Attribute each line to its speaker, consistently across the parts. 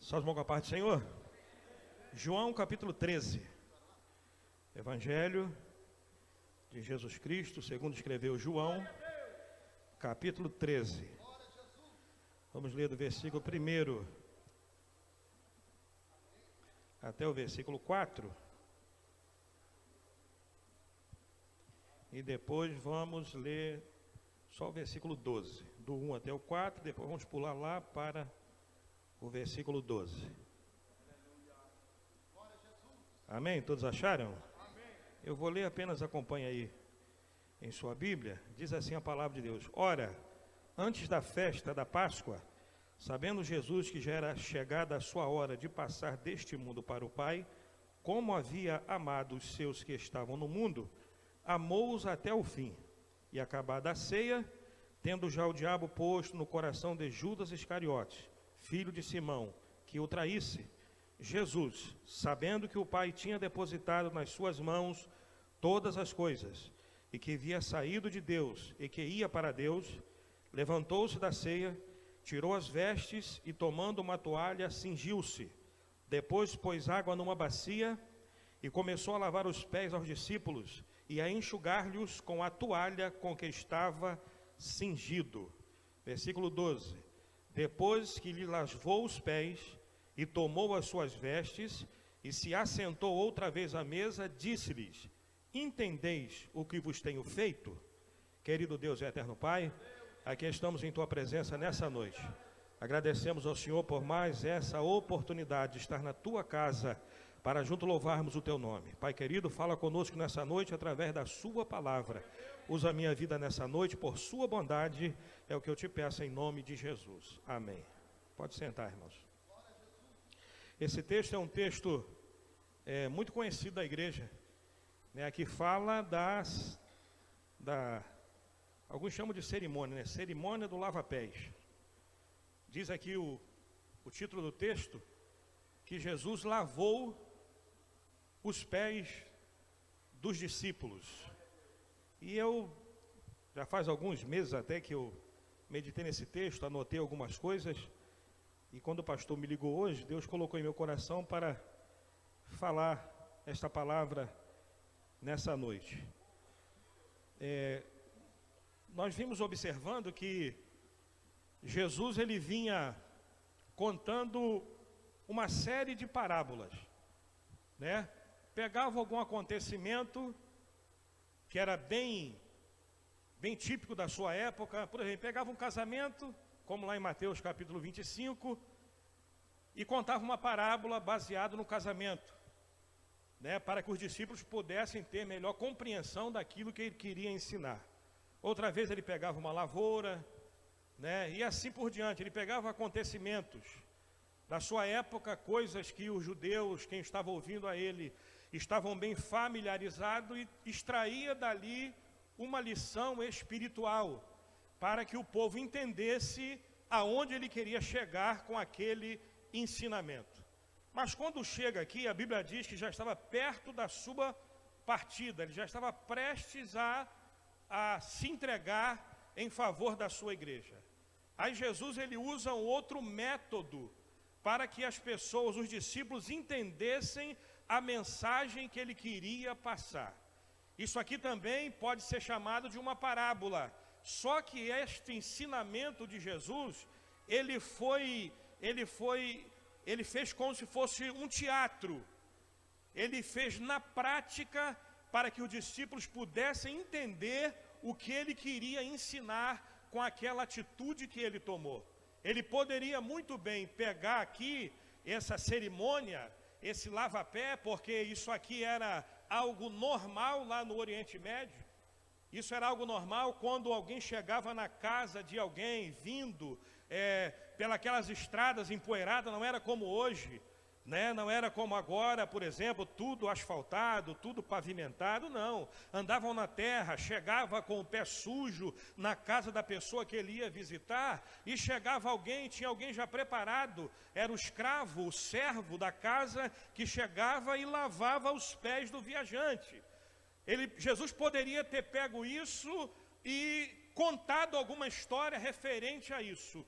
Speaker 1: Só as mãos com a paz do Senhor. João capítulo 13. Evangelho de Jesus Cristo, segundo escreveu João, capítulo 13. Vamos ler do versículo 1 até o versículo 4. E depois vamos ler só o versículo 12, do 1 até o 4, depois vamos pular lá para o versículo 12. Amém? Todos acharam? Eu vou ler apenas, acompanha aí em sua Bíblia. Diz assim a palavra de Deus: Ora, antes da festa da Páscoa, sabendo Jesus que já era chegada a sua hora de passar deste mundo para o Pai, como havia amado os seus que estavam no mundo, amou-os até o fim. E acabada a ceia, tendo já o diabo posto no coração de Judas Iscariotes, filho de Simão, que o traísse, Jesus, sabendo que o Pai tinha depositado nas suas mãos todas as coisas, e que havia saído de Deus e que ia para Deus, levantou-se da ceia, tirou as vestes e, tomando uma toalha, cingiu-se. Depois pôs água numa bacia e começou a lavar os pés aos discípulos e a enxugar-lhes com a toalha com que estava cingido. Versículo 12. Depois que lhe lavou os pés e tomou as suas vestes e se assentou outra vez à mesa, disse-lhes: Entendeis o que vos tenho feito? Querido Deus e eterno Pai, aqui estamos em Tua presença nessa noite. Agradecemos ao Senhor por mais essa oportunidade de estar na Tua casa para junto louvarmos o Teu nome. Pai querido, fala conosco nessa noite através da Sua palavra. Usa a minha vida nessa noite por Sua bondade, é o que eu te peço em nome de Jesus. Amém. Pode sentar, irmãos. Esse texto é um texto muito conhecido da igreja, né? Aqui fala alguns chamam de cerimônia, né? Cerimônia do lava-pés. Diz aqui o título do texto, que Jesus lavou os pés dos discípulos. E eu, já faz alguns meses até que eu meditei nesse texto, anotei algumas coisas, e quando o pastor me ligou hoje, Deus colocou em meu coração para falar esta palavra nessa noite. Nós vimos observando que Jesus ele vinha contando uma série de parábolas, né? Pegava algum acontecimento que era bem típico da sua época. Por exemplo, pegava um casamento, como lá em Mateus capítulo 25, e contava uma parábola baseada no casamento, né? Para que os discípulos pudessem ter melhor compreensão daquilo que ele queria ensinar. Outra vez ele pegava uma lavoura, né? E assim por diante. Ele pegava acontecimentos da sua época, coisas que os judeus, quem estava ouvindo a ele, estavam bem familiarizados, e extraía dali uma lição espiritual, para que o povo entendesse aonde ele queria chegar com aquele ensinamento. Mas quando chega aqui, a Bíblia diz que já estava perto da sua partida, ele já estava prestes a se entregar em favor da sua igreja. Aí Jesus ele usa um outro método para que as pessoas, os discípulos, entendessem a mensagem que ele queria passar. Isso aqui também pode ser chamado de uma parábola, só que este ensinamento de Jesus, ele fez como se fosse um teatro. Ele fez na prática para que os discípulos pudessem entender o que ele queria ensinar com aquela atitude que ele tomou. Ele poderia muito bem pegar aqui essa cerimônia, esse lava-pé, porque isso aqui era algo normal lá no Oriente Médio. Isso era algo normal quando alguém chegava na casa de alguém, vindo pelas estradas empoeiradas. Não era como hoje, né? Não era como agora, por exemplo, tudo asfaltado, tudo pavimentado, não. Andavam na terra, chegava com o pé sujo na casa da pessoa que ele ia visitar, e chegava alguém, tinha alguém já preparado, era o escravo, o servo da casa, que chegava e lavava os pés do viajante. Jesus poderia ter pego isso e contado alguma história referente a isso.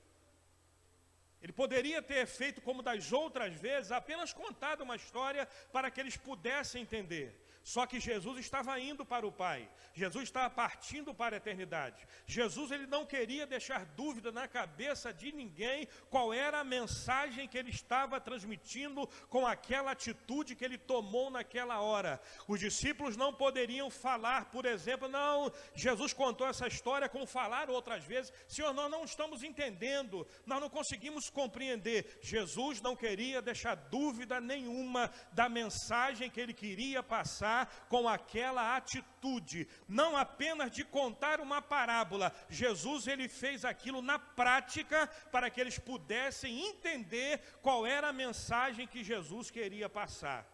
Speaker 1: Ele poderia ter feito como das outras vezes, apenas contado uma história para que eles pudessem entender. Só que Jesus estava indo para o Pai. Jesus estava partindo para a eternidade. Jesus, ele não queria deixar dúvida na cabeça de ninguém qual era a mensagem que ele estava transmitindo com aquela atitude que ele tomou naquela hora. Os discípulos não poderiam falar, por exemplo, não, Jesus contou essa história como falaram outras vezes. Senhor, nós não estamos entendendo, nós não conseguimos compreender. Jesus não queria deixar dúvida nenhuma da mensagem que ele queria passar com aquela atitude, não apenas de contar uma parábola. Jesus, ele fez aquilo na prática para que eles pudessem entender qual era a mensagem que Jesus queria passar.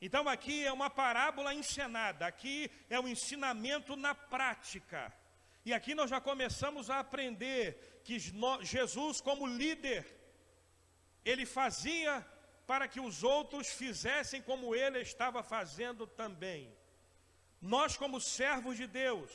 Speaker 1: Então aqui é uma parábola encenada, aqui é um ensinamento na prática. E aqui nós já começamos a aprender que Jesus, como líder, ele fazia para que os outros fizessem como ele estava fazendo também. Nós, como servos de Deus,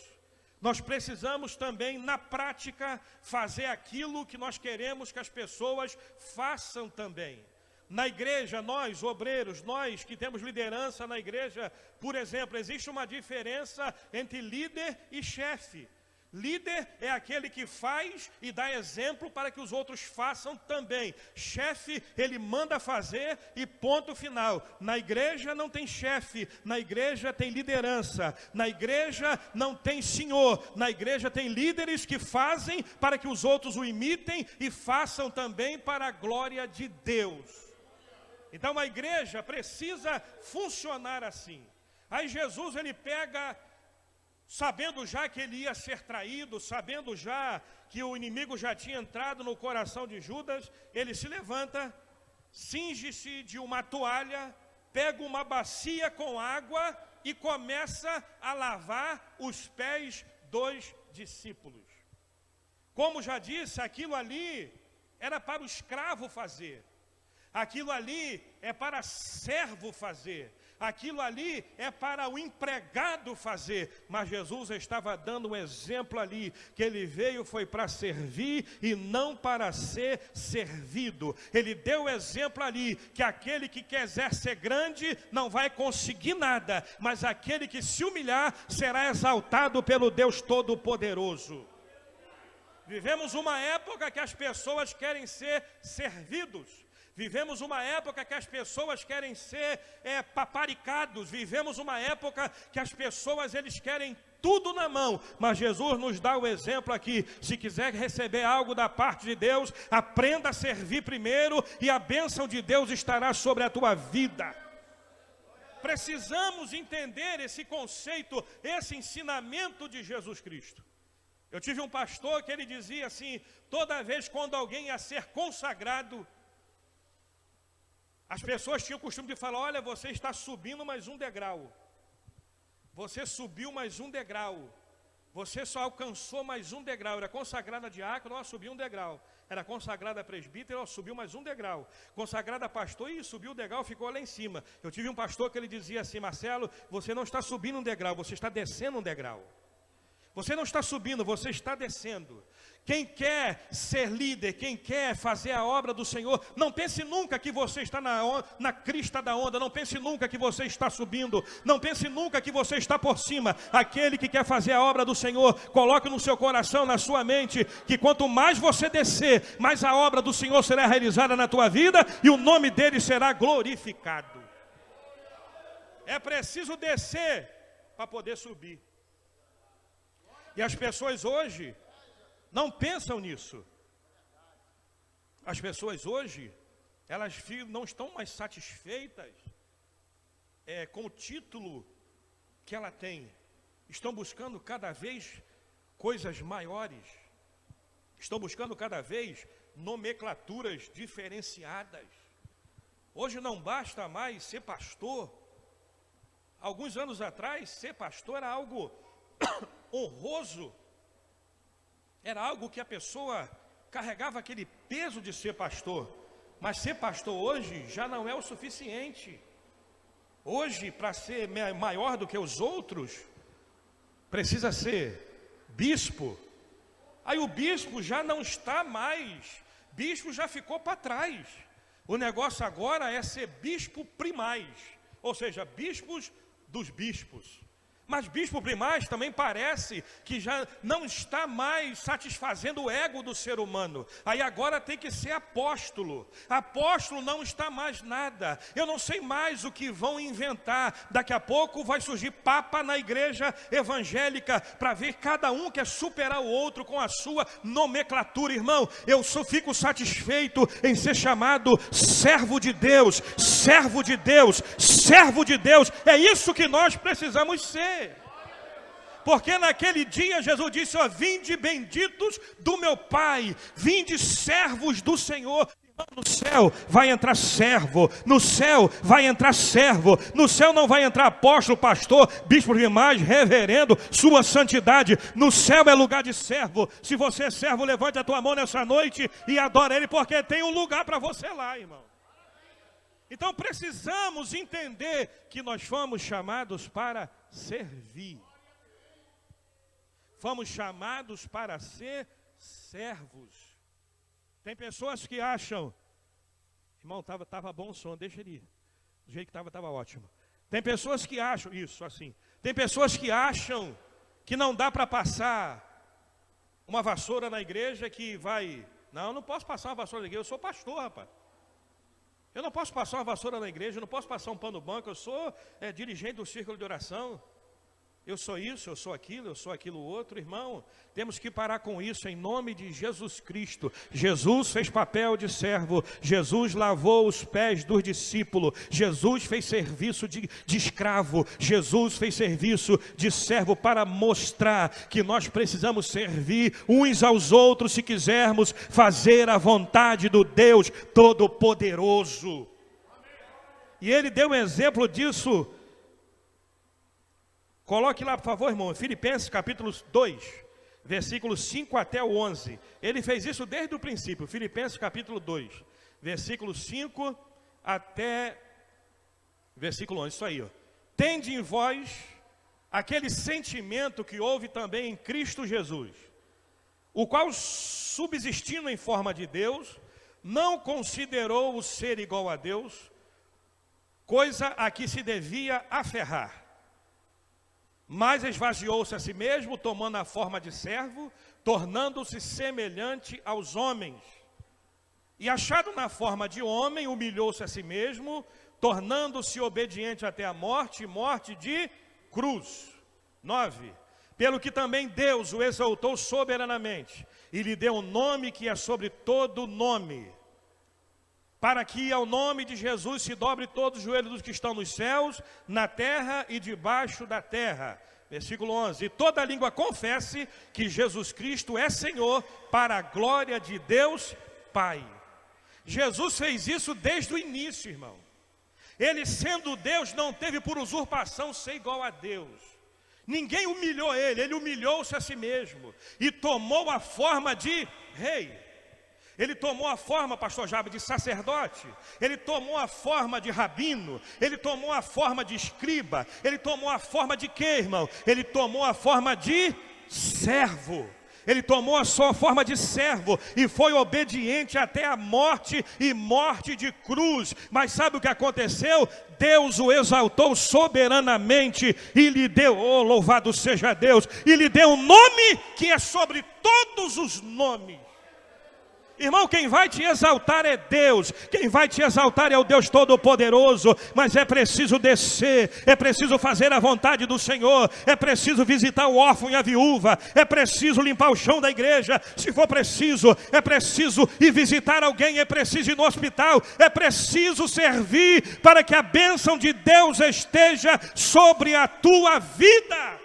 Speaker 1: nós precisamos também, na prática, fazer aquilo que nós queremos que as pessoas façam também. Na igreja, nós, obreiros, nós que temos liderança na igreja, por exemplo, existe uma diferença entre líder e chefe. Líder é aquele que faz e dá exemplo para que os outros façam também. Chefe, ele manda fazer e ponto final. Na igreja não tem chefe, na igreja tem liderança. Na igreja não tem senhor, na igreja tem líderes que fazem para que os outros o imitem e façam também para a glória de Deus. Então a igreja precisa funcionar assim. Aí Jesus, ele pega, sabendo já que ele ia ser traído, sabendo já que o inimigo já tinha entrado no coração de Judas, ele se levanta, cinge-se de uma toalha, pega uma bacia com água e começa a lavar os pés dos discípulos. Como já disse, aquilo ali era para o escravo fazer, aquilo ali é para servo fazer, aquilo ali é para o empregado fazer, mas Jesus estava dando um exemplo ali, que ele veio foi para servir e não para ser servido. Ele deu o exemplo ali, que aquele que quiser ser grande não vai conseguir nada, mas aquele que se humilhar será exaltado pelo Deus Todo-Poderoso. Vivemos uma época que as pessoas querem ser servidos. Vivemos uma época que as pessoas querem ser paparicados. Vivemos uma época que as pessoas, eles querem tudo na mão. Mas Jesus nos dá o exemplo aqui. Se quiser receber algo da parte de Deus, aprenda a servir primeiro e a bênção de Deus estará sobre a tua vida. Precisamos entender esse conceito, esse ensinamento de Jesus Cristo. Eu tive um pastor que ele dizia assim, toda vez quando alguém ia ser consagrado, as pessoas tinham o costume de falar, olha, você está subindo mais um degrau. Você subiu mais um degrau. Você só alcançou mais um degrau. Era consagrada diácono, ela subiu um degrau. Era consagrada presbítero, ela subiu mais um degrau. Consagrada pastor, e subiu o degrau, ficou lá em cima. Eu tive um pastor que ele dizia assim, Marcelo, você não está subindo um degrau, você está descendo um degrau. Você não está subindo, você está descendo. Quem quer ser líder, quem quer fazer a obra do Senhor, não pense nunca que você está na crista da onda, não pense nunca que você está subindo, não pense nunca que você está por cima. Aquele que quer fazer a obra do Senhor, coloque no seu coração, na sua mente, que quanto mais você descer, mais a obra do Senhor será realizada na tua vida e o nome dele será glorificado. É preciso descer para poder subir. E as pessoas hoje não pensam nisso. As pessoas hoje, elas não estão mais satisfeitas com o título que ela tem. Estão buscando cada vez coisas maiores. Estão buscando cada vez nomenclaturas diferenciadas. Hoje não basta mais ser pastor. Alguns anos atrás, ser pastor era algo honroso, era algo que a pessoa carregava aquele peso de ser pastor, mas ser pastor hoje já não é o suficiente. Hoje, para ser maior do que os outros, precisa ser bispo. Aí o bispo já não está mais Bispo já ficou para trás. O negócio agora é ser bispo primaz, ou seja, bispos dos bispos. Mas bispo primaz também parece que já não está mais satisfazendo o ego do ser humano. Aí agora tem que ser apóstolo. Apóstolo não está mais nada. Eu não sei mais o que vão inventar. Daqui a pouco vai surgir papa na igreja evangélica para ver cada um quer superar o outro com a sua nomenclatura. Irmão, eu só fico satisfeito em ser chamado servo de Deus, servo de Deus, servo de Deus. É isso que nós precisamos ser. Porque naquele dia Jesus disse, ó, vinde benditos do meu Pai, vinde servos do Senhor. No céu vai entrar servo, no céu vai entrar servo, no céu não vai entrar apóstolo, pastor, bispo de mais, reverendo, sua santidade. No céu é lugar de servo. Se você é servo, levante a tua mão nessa noite e adora Ele, porque tem um lugar para você lá, irmão. Então precisamos entender que nós fomos chamados para servir. Fomos chamados para ser servos. Tem pessoas que acham, irmão, estava bom o som, deixa ele ir. Do jeito que estava ótimo. Tem pessoas que acham, isso assim. Tem pessoas que acham que não dá para passar uma vassoura na igreja que vai... Não, eu não posso passar uma vassoura na igreja, eu sou pastor, rapaz. Eu não posso passar uma vassoura na igreja, eu não posso passar um pano branco, eu sou dirigente do círculo de oração. Eu sou isso, eu sou aquilo outro. Irmão, temos que parar com isso em nome de Jesus Cristo. Jesus fez papel de servo, Jesus lavou os pés dos discípulos, Jesus fez serviço de escravo, Jesus fez serviço de servo para mostrar que nós precisamos servir uns aos outros se quisermos fazer a vontade do Deus Todo-Poderoso. E ele deu um exemplo disso. Coloque lá, por favor, irmão, Filipenses capítulo 2, versículos 5 até o 11. Ele fez isso desde o princípio, Filipenses capítulo 2, versículos 5 até versículo 11, isso aí, ó. Tende em vós aquele sentimento que houve também em Cristo Jesus, o qual, subsistindo em forma de Deus, não considerou o ser igual a Deus, coisa a que se devia aferrar. Mas esvaziou-se a si mesmo, tomando a forma de servo, tornando-se semelhante aos homens. E achado na forma de homem, humilhou-se a si mesmo, tornando-se obediente até a morte, morte de cruz. 9. Pelo que também Deus o exaltou soberanamente, e lhe deu um nome que é sobre todo nome, para que ao nome de Jesus se dobre todos os joelhos dos que estão nos céus, na terra e debaixo da terra. Versículo 11. E toda língua confesse que Jesus Cristo é Senhor, para a glória de Deus Pai. Jesus fez isso desde o início, irmão. Ele, sendo Deus, não teve por usurpação ser igual a Deus. Ninguém humilhou ele humilhou-se a si mesmo e tomou a forma de rei. Ele tomou a forma, pastor Jabe, de sacerdote. Ele tomou a forma de rabino. Ele tomou a forma de escriba. Ele tomou a forma de quê, irmão? Ele tomou a forma de servo. Ele tomou a sua forma de servo e foi obediente até a morte e morte de cruz. Mas sabe o que aconteceu? Deus o exaltou soberanamente e lhe deu, oh, louvado seja Deus, e lhe deu um nome que é sobre todos os nomes. Irmão, quem vai te exaltar é Deus, quem vai te exaltar é o Deus Todo-Poderoso, mas é preciso descer, é preciso fazer a vontade do Senhor, é preciso visitar o órfão e a viúva, é preciso limpar o chão da igreja, se for preciso, é preciso ir visitar alguém, é preciso ir no hospital, é preciso servir para que a bênção de Deus esteja sobre a tua vida.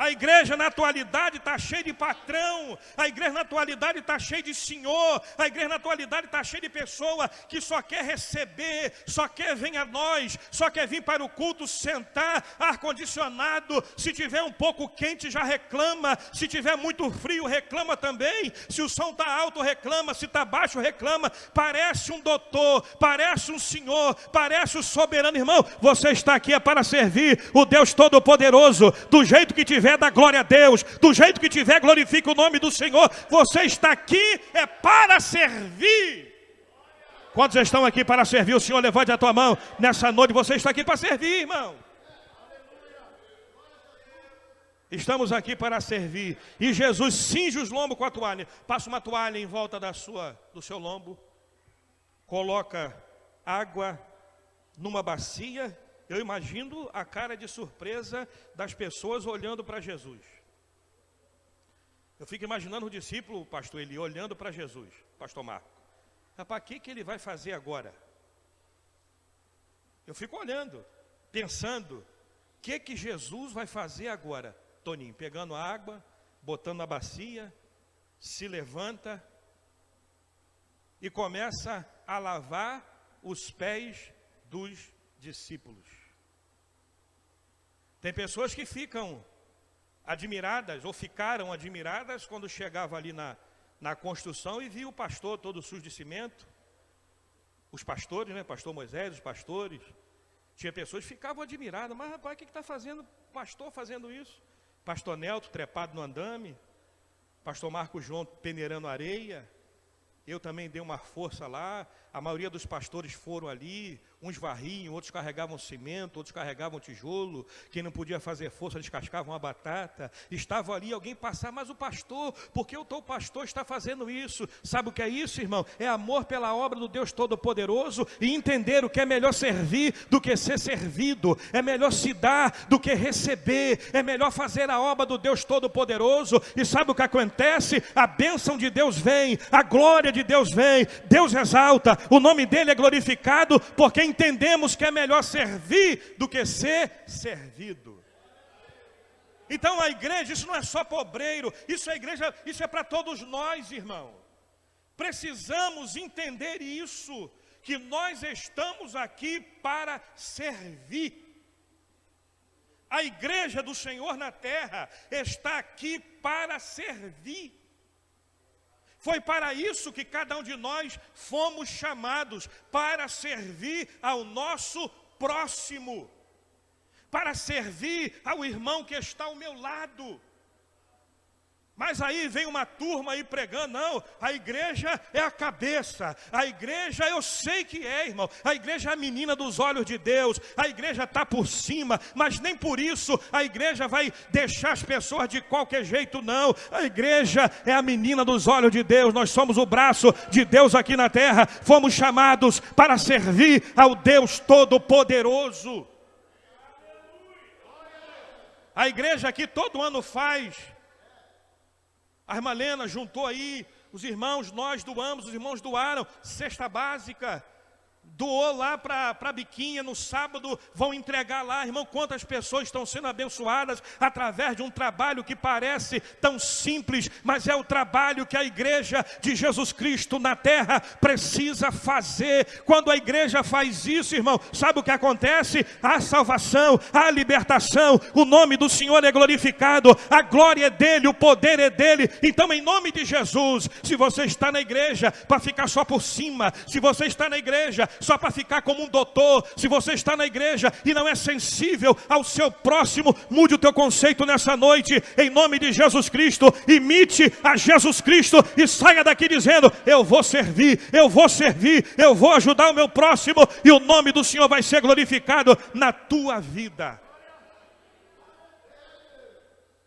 Speaker 1: A igreja na atualidade está cheia de patrão, a igreja na atualidade está cheia de senhor, a igreja na atualidade está cheia de pessoa que só quer receber, só quer vir a nós, só quer vir para o culto, sentar, ar-condicionado, se tiver um pouco quente já reclama, se tiver muito frio reclama também, se o som está alto reclama, se está baixo reclama, parece um doutor, parece um senhor, parece o soberano. Irmão, você está aqui é para servir o Deus Todo-Poderoso, do jeito que tiver tiver, dá glória a Deus. Do jeito que tiver, glorifica o nome do Senhor. Você está aqui é para servir. Quantos estão aqui para servir? O Senhor, levante a tua mão. Nessa noite você está aqui para servir, irmão. Estamos aqui para servir. E Jesus cinge os lombos com a toalha. Passa uma toalha em volta do seu lombo. Coloca água numa bacia. Eu imagino a cara de surpresa das pessoas olhando para Jesus. Eu fico imaginando o discípulo, o pastor Eli, olhando para Jesus, pastor Marco. Rapaz, o que ele vai fazer agora? Eu fico olhando, pensando, o que Jesus vai fazer agora? Toninho, pegando a água, botando na bacia, se levanta e começa a lavar os pés dos discípulos. Tem pessoas que ficam admiradas, ou ficaram admiradas, quando chegava ali na construção e via o pastor todo sujo de cimento. Os pastores, né? Pastor Moisés, os pastores. Tinha pessoas que ficavam admiradas. Mas rapaz, o que está fazendo o pastor fazendo isso? Pastor Nelto trepado no andame. Pastor Marco João peneirando areia. Eu também dei uma força lá. A maioria dos pastores foram ali. Uns varriam, outros carregavam cimento, outros carregavam tijolo. Quem não podia fazer força, descascavam a batata. Estava ali alguém passar, mas o pastor, porque o teu pastor está fazendo isso. Sabe o que é isso, irmão? É amor pela obra do Deus Todo-Poderoso e entender o que é melhor servir do que ser servido. É melhor se dar do que receber. É melhor fazer a obra do Deus Todo-Poderoso. E sabe o que acontece? A bênção de Deus vem, a glória de Deus vem, Deus exalta, o nome dele é glorificado, porque entendemos que é melhor servir do que ser servido. Então a igreja, isso não é só para obreiro, isso é para todos nós, irmão. Precisamos entender isso, que nós estamos aqui para servir. A igreja do Senhor na terra está aqui para servir. Foi para isso que cada um de nós fomos chamados, para servir ao nosso próximo, para servir ao irmão que está ao meu lado. Mas aí vem uma turma aí pregando, não, a igreja é a cabeça, a igreja eu sei que é, irmão, a igreja é a menina dos olhos de Deus, a igreja está por cima, mas nem por isso a igreja vai deixar as pessoas de qualquer jeito, não. A igreja é a menina dos olhos de Deus, nós somos o braço de Deus aqui na terra, fomos chamados para servir ao Deus Todo-Poderoso. A igreja aqui todo ano faz. A irmã Lena juntou aí, os irmãos, nós doamos, os irmãos doaram, cesta básica, doou lá para a Biquinha, no sábado vão entregar lá, irmão, quantas pessoas estão sendo abençoadas através de um trabalho que parece tão simples, mas é o trabalho que a igreja de Jesus Cristo na terra precisa fazer. Quando a igreja faz isso, irmão, sabe o que acontece? A salvação, a libertação, o nome do Senhor é glorificado, a glória é dele, o poder é dele. Então, em nome de Jesus, se você está na igreja para ficar só por cima, se você está na igreja só para ficar como um doutor, se você está na igreja e não é sensível ao seu próximo, mude o teu conceito nessa noite, em nome de Jesus Cristo, imite a Jesus Cristo e saia daqui dizendo, eu vou servir, eu vou ajudar o meu próximo e o nome do Senhor vai ser glorificado na tua vida.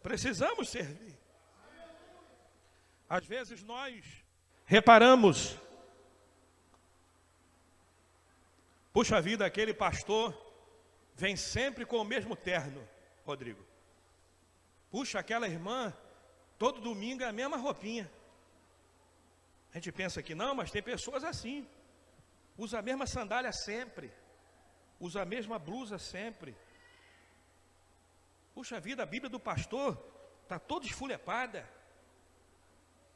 Speaker 1: Precisamos servir. Às vezes nós reparamos, puxa vida, aquele pastor vem sempre com o mesmo terno, Rodrigo. Puxa, aquela irmã, todo domingo é a mesma roupinha. A gente pensa que não, mas tem pessoas assim. Usa a mesma sandália sempre. Usa a mesma blusa sempre. Puxa vida, a Bíblia do pastor está toda esfulepada.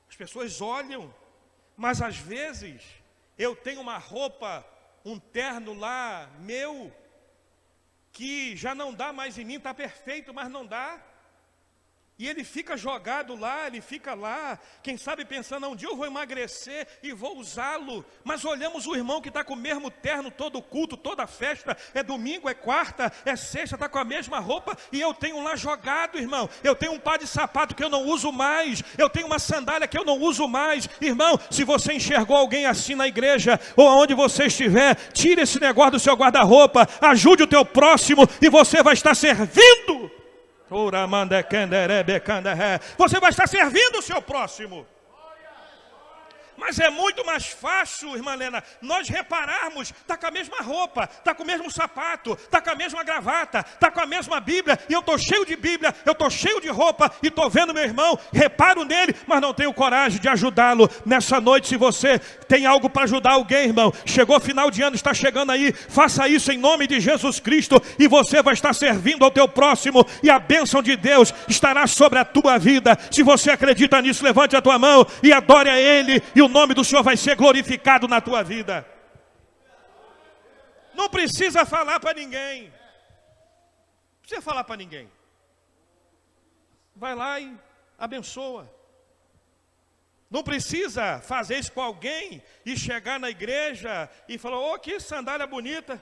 Speaker 1: As pessoas olham, mas às vezes eu tenho uma roupa, um terno lá meu, que já não dá mais em mim, está perfeito, mas não dá. E ele fica jogado lá, ele fica lá, quem sabe pensando, um dia eu vou emagrecer e vou usá-lo. Mas olhamos o irmão que está com o mesmo terno, todo culto, toda festa, é domingo, é quarta, é sexta, está com a mesma roupa, e eu tenho lá jogado, irmão. Eu tenho um par de sapato que eu não uso mais, eu tenho uma sandália que eu não uso mais. Irmão, se você enxergou alguém assim na igreja, ou aonde você estiver, tire esse negócio do seu guarda-roupa, ajude o teu próximo, e você vai estar servindo. Você vai estar servindo o seu próximo. Mas é muito mais fácil, irmã Helena, nós repararmos, está com a mesma roupa, está com o mesmo sapato, está com a mesma gravata, está com a mesma Bíblia, e eu estou cheio de Bíblia, eu estou cheio de roupa, e estou vendo meu irmão, reparo nele, mas não tenho coragem de ajudá-lo. Nessa noite, se você tem algo para ajudar alguém, irmão, chegou final de ano, está chegando aí, faça isso em nome de Jesus Cristo, e você vai estar servindo ao teu próximo, e a bênção de Deus estará sobre a tua vida. Se você acredita nisso, levante a tua mão e adore a Ele, e o nome do Senhor vai ser glorificado na tua vida. Não precisa falar para ninguém. Não precisa falar para ninguém. Vai lá e abençoa. Não precisa fazer isso com alguém e chegar na igreja e falar, oh, que sandália bonita.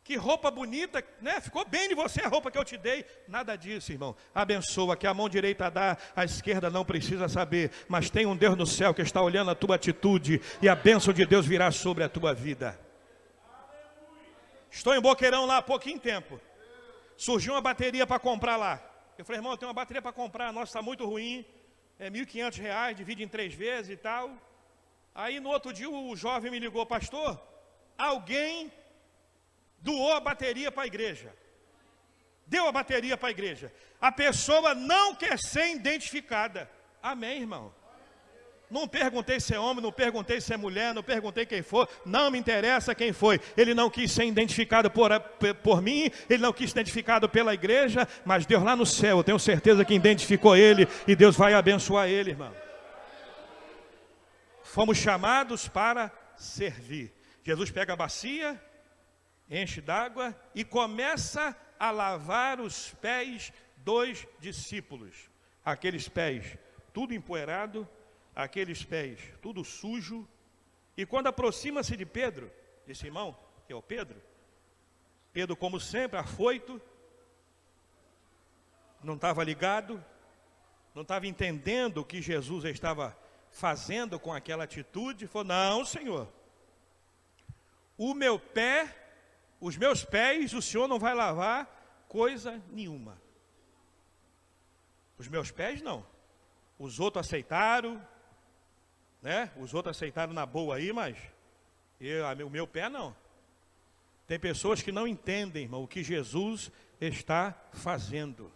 Speaker 1: Que roupa bonita, né? Ficou bem de você a roupa que eu te dei. Nada disso, irmão. Abençoa, que a mão direita dá, a esquerda não precisa saber. Mas tem um Deus no céu que está olhando a tua atitude, e a bênção de Deus virá sobre a tua vida. Estou em Boqueirão lá há pouquinho tempo. Surgiu uma bateria para comprar lá. Eu falei, irmão, eu tenho uma bateria para comprar, nossa, está muito ruim. É R$1.500, divide em 3 vezes e tal. Aí no outro dia o jovem me ligou, pastor, alguém doou a bateria para a igreja. Deu a bateria para a igreja. A pessoa não quer ser identificada. Amém, irmão? Não perguntei se é homem, não perguntei se é mulher, não perguntei quem for. Não me interessa quem foi. Ele não quis ser identificado por mim, ele não quis ser identificado pela igreja, mas Deus lá no céu, eu tenho certeza que identificou ele, e Deus vai abençoar ele, irmão. Fomos chamados para servir. Jesus pega a bacia, enche d'água e começa a lavar os pés dos discípulos. Aqueles pés tudo empoeirado, aqueles pés tudo sujo. E quando aproxima-se de Pedro, de Simão, que é o Pedro, Pedro, como sempre, afoito, não estava ligado, não estava entendendo o que Jesus estava fazendo com aquela atitude, falou, não, Senhor, os meus pés, o Senhor não vai lavar coisa nenhuma. Os meus pés não. Os outros aceitaram, né? Os outros aceitaram na boa aí, mas o meu pé não. Tem pessoas que não entendem, irmão, o que Jesus está fazendo.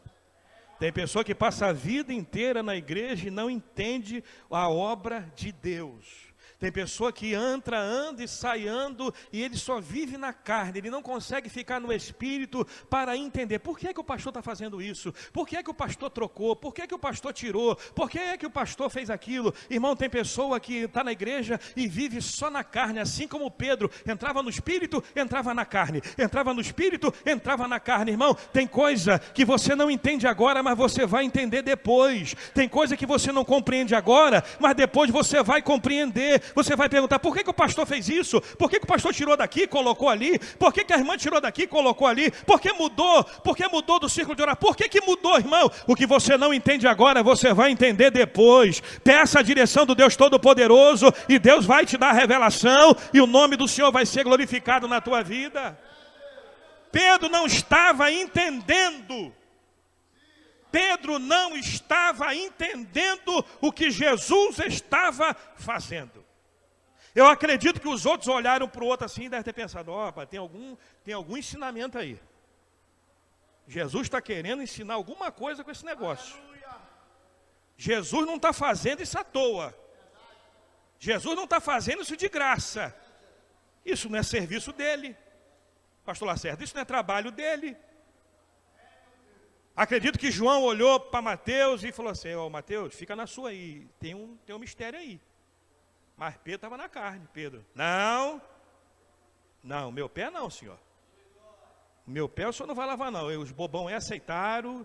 Speaker 1: Tem pessoa que passa a vida inteira na igreja e não entende a obra de Deus. Tem pessoa que anda e sai ando, e ele só vive na carne, ele não consegue ficar no espírito para entender. Por que é que o pastor está fazendo isso? Por que é que o pastor trocou? Por que é que o pastor tirou? Por que é que o pastor fez aquilo? Irmão, tem pessoa que está na igreja e vive só na carne, assim como Pedro, entrava no espírito, entrava na carne, entrava no espírito, entrava na carne. Irmão, tem coisa que você não entende agora, mas você vai entender depois. Tem coisa que você não compreende agora, mas depois você vai compreender. Você vai perguntar, por que que o pastor fez isso? Por que que o pastor tirou daqui e colocou ali? Por que que a irmã tirou daqui e colocou ali? Por que mudou? Por que mudou do círculo de oração? Por que que mudou, irmão? O que você não entende agora, você vai entender depois. Peça a direção do Deus Todo-Poderoso, e Deus vai te dar a revelação, e o nome do Senhor vai ser glorificado na tua vida. Pedro não estava entendendo. Pedro não estava entendendo o que Jesus estava fazendo. Eu acredito que os outros olharam para o outro assim e devem ter pensado, tem algum ensinamento aí. Jesus está querendo ensinar alguma coisa com esse negócio. Jesus não está fazendo isso à toa. Jesus não está fazendo isso de graça. Isso não é serviço dele. Pastor Lacerda, isso não é trabalho dele. Acredito que João olhou para Mateus e falou assim, Mateus, fica na sua aí, tem um mistério aí. Mas Pedro estava na carne, Pedro. Não, meu pé não, senhor. Meu pé o senhor não vai lavar não. Os bobão aceitaram,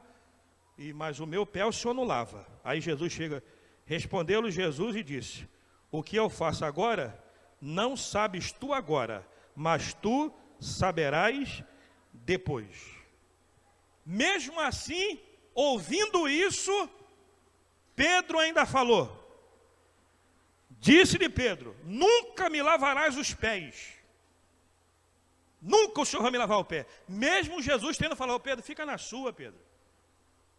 Speaker 1: mas o meu pé o senhor não lava. Aí Jesus chega, respondeu-lhe Jesus e disse: o que eu faço agora, não sabes tu agora, mas tu saberás depois. Mesmo assim, ouvindo isso, Pedro ainda falou. Disse-lhe Pedro: nunca me lavarás os pés. Nunca o Senhor vai me lavar o pé. Mesmo Jesus tendo falado: Pedro, fica na sua, Pedro.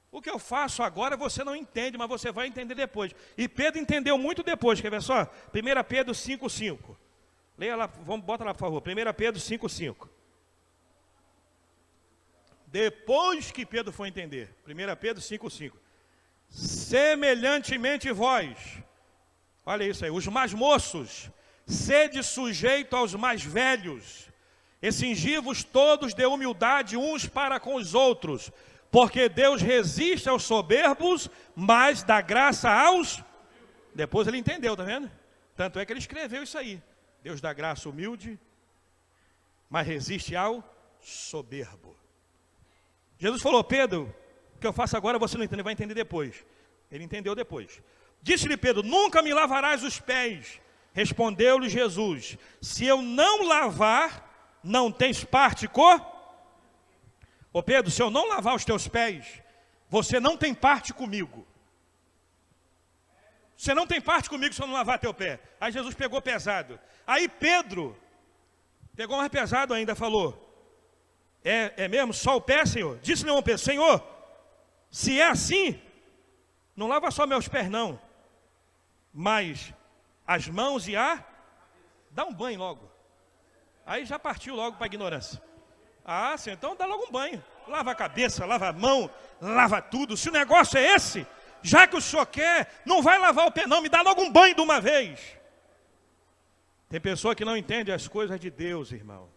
Speaker 1: O que eu faço agora você não entende, mas você vai entender depois. E Pedro entendeu muito depois, quer ver só? 1 Pedro 5,5. Leia lá, bota lá por favor, 1 Pedro 5,5. Depois que Pedro foi entender, 1 Pedro 5,5. Semelhantemente vós, olha isso aí, os mais moços, sede sujeito aos mais velhos, e cingi-vos todos de humildade uns para com os outros, porque Deus resiste aos soberbos, mas dá graça aos... Depois ele entendeu, tá vendo? Tanto é que ele escreveu isso aí. Deus dá graça humilde, mas resiste ao soberbo. Jesus falou: Pedro, o que eu faço agora você não entende, vai entender depois. Ele entendeu depois. Disse-lhe Pedro: nunca me lavarás os pés. Respondeu-lhe Jesus: se eu não lavar, não tens parte com... Ô Pedro, se eu não lavar os teus pés, você não tem parte comigo. Você não tem parte comigo se eu não lavar teu pé. Aí Jesus pegou pesado. Aí Pedro pegou mais pesado ainda, falou: é mesmo? Só o pé, Senhor? Disse-lhe o Pedro: Senhor, se é assim, não lava só meus pés não, mas as mãos e dá um banho logo. Aí já partiu logo para a ignorância. Ah, Senhor, então dá logo um banho. Lava a cabeça, lava a mão, lava tudo. Se o negócio é esse, já que o Senhor quer, não vai lavar o pé não, me dá logo um banho de uma vez. Tem pessoa que não entende as coisas de Deus, irmão.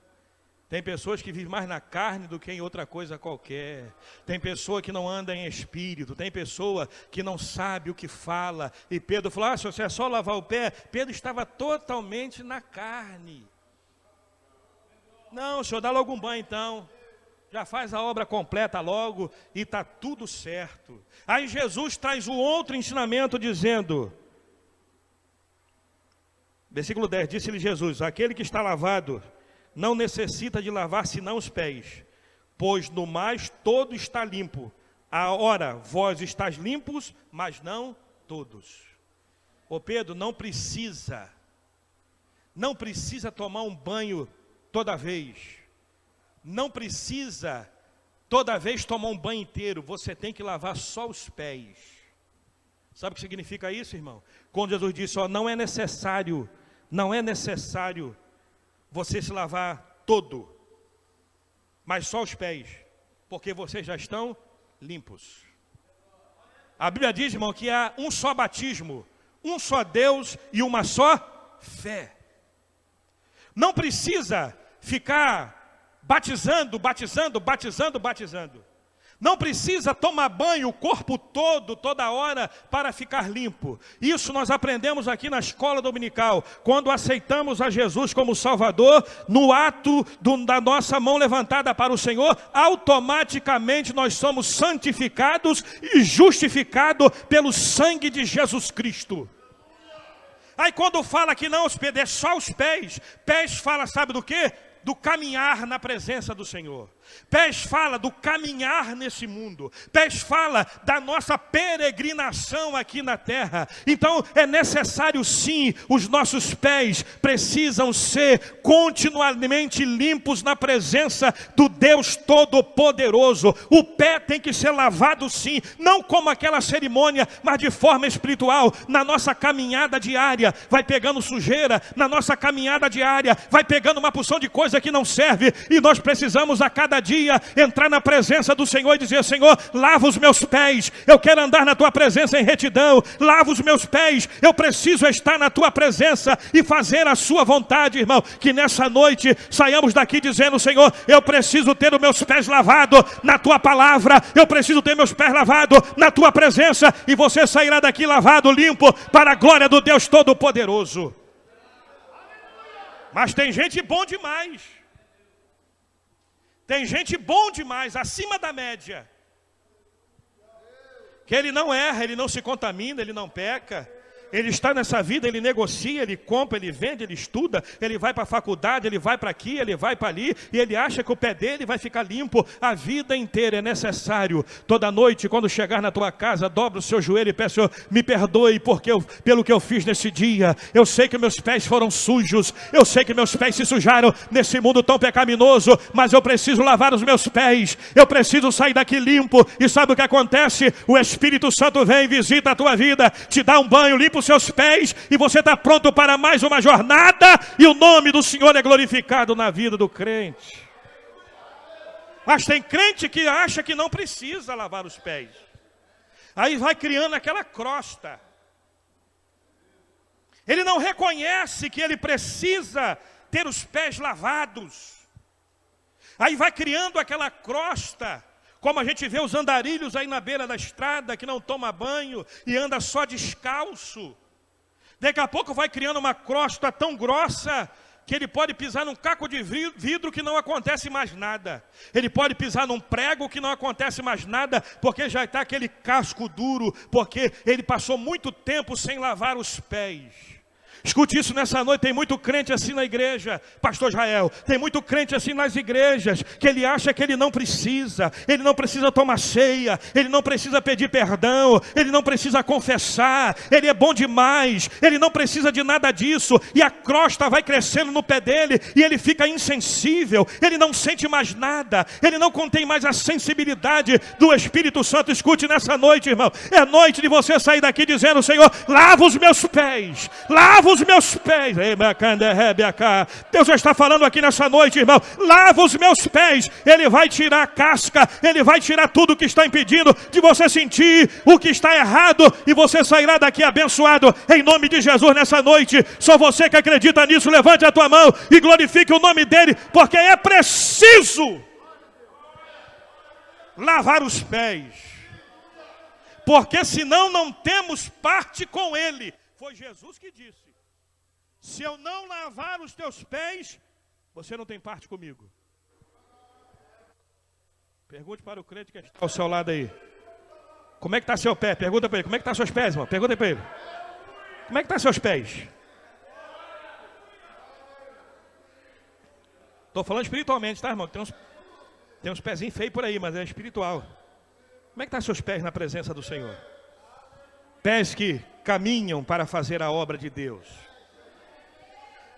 Speaker 1: Tem pessoas que vivem mais na carne do que em outra coisa qualquer. Tem pessoa que não anda em espírito. Tem pessoa que não sabe o que fala. E Pedro falou: se você é só lavar o pé. Pedro estava totalmente na carne. Não, Senhor, dá logo um banho então. Já faz a obra completa logo e está tudo certo. Aí Jesus traz o outro ensinamento dizendo, versículo 10, disse-lhe Jesus: aquele que está lavado não necessita de lavar senão os pés, pois no mais todo está limpo. Ora, vós estáis limpos, mas não todos. Ô Pedro, não precisa tomar um banho toda vez. Não precisa toda vez tomar um banho inteiro. Você tem que lavar só os pés. Sabe o que significa isso, irmão? Quando Jesus disse: não é necessário você se lavar todo, mas só os pés, porque vocês já estão limpos. A Bíblia diz, irmão, que há um só batismo, um só Deus e uma só fé. Não precisa ficar batizando. Não precisa tomar banho o corpo todo, toda hora, para ficar limpo. Isso nós aprendemos aqui na escola dominical. Quando aceitamos a Jesus como Salvador, no ato da nossa mão levantada para o Senhor, automaticamente nós somos santificados e justificados pelo sangue de Jesus Cristo. Aí quando fala que não, os pés, é só os pés. Pés fala, sabe do quê? Do caminhar na presença do Senhor. Pés fala do caminhar nesse mundo. Pés fala da nossa peregrinação aqui na terra. Então é necessário sim, os nossos pés precisam ser continuamente limpos na presença do Deus Todo-Poderoso. O pé tem que ser lavado sim, não como aquela cerimônia, mas de forma espiritual. Na nossa caminhada diária, vai pegando sujeira. Na nossa caminhada diária, vai pegando uma porção de coisa que não serve. E nós precisamos a cada dia entrar na presença do Senhor e dizer: Senhor, lava os meus pés, eu quero andar na tua presença em retidão. Lava os meus pés, eu preciso estar na tua presença e fazer a sua vontade, irmão. Que nessa noite saiamos daqui dizendo: Senhor, eu preciso ter os meus pés lavados na tua palavra, eu preciso ter meus pés lavados na tua presença, e você sairá daqui lavado, limpo, para a glória do Deus Todo-Poderoso. Mas tem gente bom demais. Tem gente bom demais, acima da média. Que ele não erra, ele não se contamina, ele não peca. Ele está nessa vida, ele negocia, ele compra, ele vende, ele estuda, ele vai para a faculdade, ele vai para aqui, ele vai para ali, e ele acha que o pé dele vai ficar limpo a vida inteira. É necessário, toda noite, quando chegar na tua casa, dobra o seu joelho e peça: Senhor, me perdoe pelo que eu fiz nesse dia. Eu sei que meus pés foram sujos, eu sei que meus pés se sujaram nesse mundo tão pecaminoso, mas eu preciso lavar os meus pés, eu preciso sair daqui limpo. E sabe o que acontece? O Espírito Santo vem, visita a tua vida, te dá um banho, limpa os seus pés, e você está pronto para mais uma jornada, e o nome do Senhor é glorificado na vida do crente. Mas tem crente que acha que não precisa lavar os pés, aí vai criando aquela crosta. Ele não reconhece que ele precisa ter os pés lavados, aí vai criando aquela crosta. Como a gente vê os andarilhos aí na beira da estrada, que não toma banho e anda só descalço. Daqui a pouco vai criando uma crosta tão grossa que ele pode pisar num caco de vidro que não acontece mais nada. Ele pode pisar num prego que não acontece mais nada, porque já está aquele casco duro, porque ele passou muito tempo sem lavar os pés. Escute isso nessa noite, tem muito crente assim na igreja, pastor Israel, tem muito crente assim nas igrejas, que ele acha que ele não precisa tomar ceia, ele não precisa pedir perdão, ele não precisa confessar, ele é bom demais, ele não precisa de nada disso, e a crosta vai crescendo no pé dele, e ele fica insensível, ele não sente mais nada, ele não contém mais a sensibilidade do Espírito Santo. Escute nessa noite, irmão, é noite de você sair daqui dizendo: Senhor, lava os meus pés, lava os meus pés. Deus já está falando aqui nessa noite, irmão: lava os meus pés. Ele vai tirar a casca, ele vai tirar tudo que está impedindo de você sentir o que está errado, e você sairá daqui abençoado em nome de Jesus nessa noite. Só você que acredita nisso, levante a tua mão e glorifique o nome dele, porque é preciso lavar os pés, porque senão não temos parte com ele. Foi Jesus que disse: se eu não lavar os teus pés, você não tem parte comigo. Pergunte para o crente que está ao seu lado aí: como é que está seu pé? Pergunta para ele: como é que está seus pés, irmão? Pergunta para ele: como é que está seus pés? Estou falando espiritualmente, tá, irmão? Tem uns pezinhos feios por aí, mas é espiritual. Como é que estão seus pés na presença do Senhor? Pés que caminham para fazer a obra de Deus,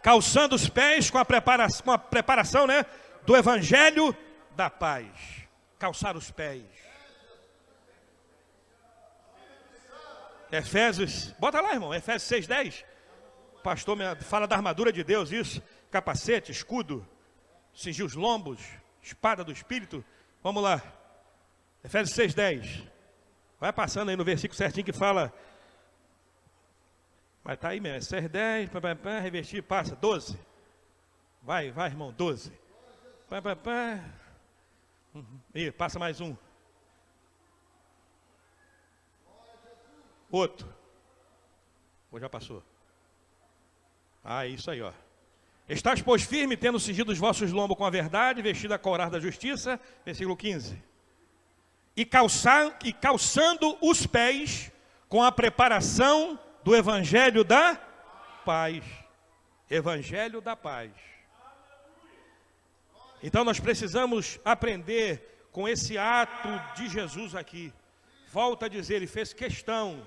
Speaker 1: calçando os pés com a preparação, né, do Evangelho da paz. Calçar os pés. Efésios, bota lá, irmão, Efésios 6:10. Pastor fala da armadura de Deus, isso. Capacete, escudo, cingir os lombos, espada do Espírito. Vamos lá, Efésios 6:10. Vai passando aí no versículo certinho que fala. Mas está aí mesmo, Efésios 10, revestir, passa, 12. Vai, irmão, 12. E passa mais um. Outro. Ou já passou? Ah, isso aí, ó. Estás, pois, firme, tendo cingido os vossos lombos com a verdade, vestido a couraça da justiça, versículo 15. E calçando os pés com a preparação do Evangelho da paz. Evangelho da paz. Então nós precisamos aprender com esse ato de Jesus aqui. Volto a dizer, ele fez questão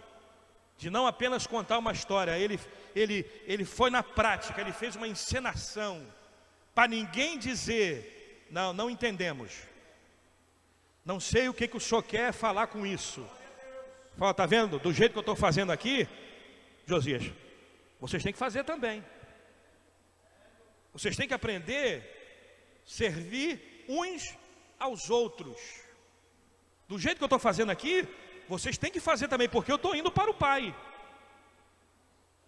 Speaker 1: de não apenas contar uma história, ele foi na prática, ele fez uma encenação, para ninguém dizer, não entendemos. Não sei o que o senhor quer falar com isso. Fala, tá vendo? Do jeito que eu estou fazendo aqui, Josias, vocês têm que fazer também. Vocês têm que aprender a servir uns aos outros. Do jeito que eu estou fazendo aqui, vocês têm que fazer também, porque eu estou indo para o Pai.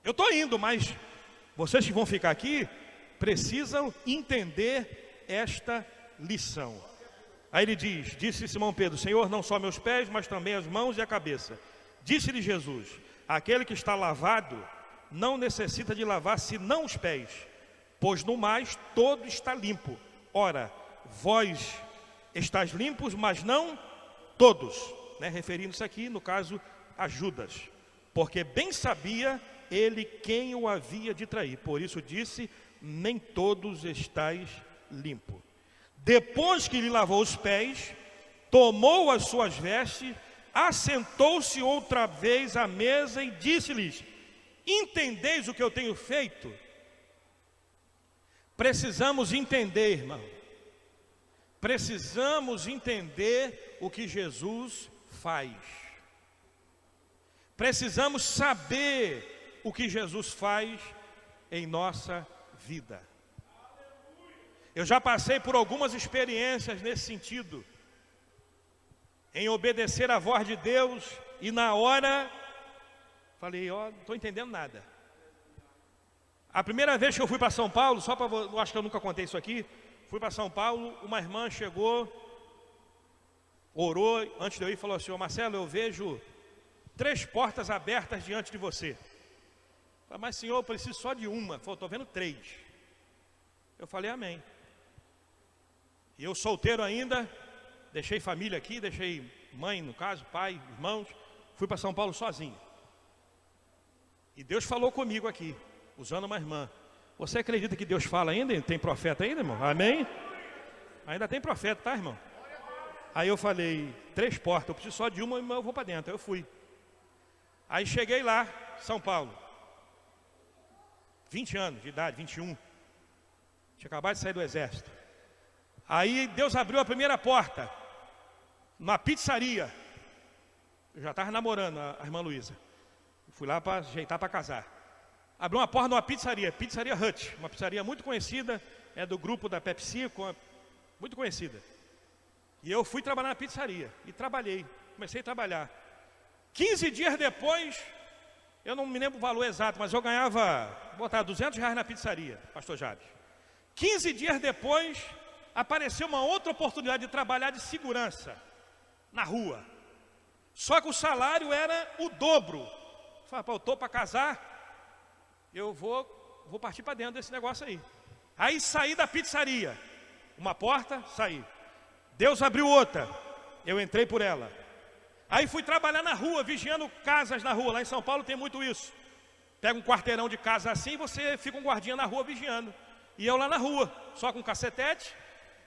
Speaker 1: Eu estou indo, mas vocês que vão ficar aqui precisam entender esta lição. Aí ele disse Simão Pedro: Senhor, não só meus pés, mas também as mãos e a cabeça. Disse-lhe Jesus: aquele que está lavado não necessita de lavar senão os pés, pois no mais todo está limpo. Ora, vós estáis limpos, mas não todos. né? Referindo-se aqui, no caso, a Judas. Porque bem sabia ele quem o havia de trair. Por isso disse, nem todos estáis limpo. Depois que lhe lavou os pés, tomou as suas vestes, assentou-se outra vez à mesa e disse-lhes, entendeis o que eu tenho feito? Precisamos entender, irmão. Precisamos entender o que Jesus faz. Precisamos saber o que Jesus faz em nossa vida. Eu já passei por algumas experiências nesse sentido, em obedecer à voz de Deus, e na hora, falei, ó, não estou entendendo nada. A primeira vez que eu fui para São Paulo, eu acho que eu nunca contei isso aqui, fui para São Paulo, uma irmã chegou, orou, antes de eu ir, falou assim, ô Marcelo, eu vejo 3 portas abertas diante de você. Eu falei, mas senhor, eu preciso só de uma. Falou, estou vendo 3. Eu falei, amém. E eu solteiro ainda, deixei família aqui, deixei mãe, no caso, pai, irmãos, fui para São Paulo sozinho. E Deus falou comigo aqui, usando uma irmã. Você acredita que Deus fala ainda? Tem profeta ainda, irmão? Amém? Ainda tem profeta, tá, irmão? Aí eu falei, 3 portas, eu preciso só de uma, eu vou para dentro. Aí eu fui. Aí cheguei lá, São Paulo. 20 anos de idade, 21. Tinha acabado de sair do exército. Aí Deus abriu a primeira porta, numa pizzaria. Eu já estava namorando a irmã Luísa. Fui lá para ajeitar para casar. Abriu uma porta numa pizzaria, Pizzaria Hut, uma pizzaria muito conhecida, é do grupo da PepsiCo, muito conhecida. E eu fui trabalhar na pizzaria, e trabalhei, comecei a trabalhar. 15 dias depois, eu não me lembro o valor exato, mas eu ganhava, vou botar R$200 na pizzaria, pastor Jabes. 15 dias depois, apareceu uma outra oportunidade de trabalhar de segurança, na rua. Só que o salário era o dobro. Eu falei, eu estou para casar, eu vou partir para dentro desse negócio aí. Aí saí da pizzaria, uma porta, saí. Deus abriu outra, eu entrei por ela. Aí fui trabalhar na rua, vigiando casas na rua. Lá em São Paulo tem muito isso. Pega um quarteirão de casa assim, você fica um guardinha na rua vigiando. E eu lá na rua, só com cacetete,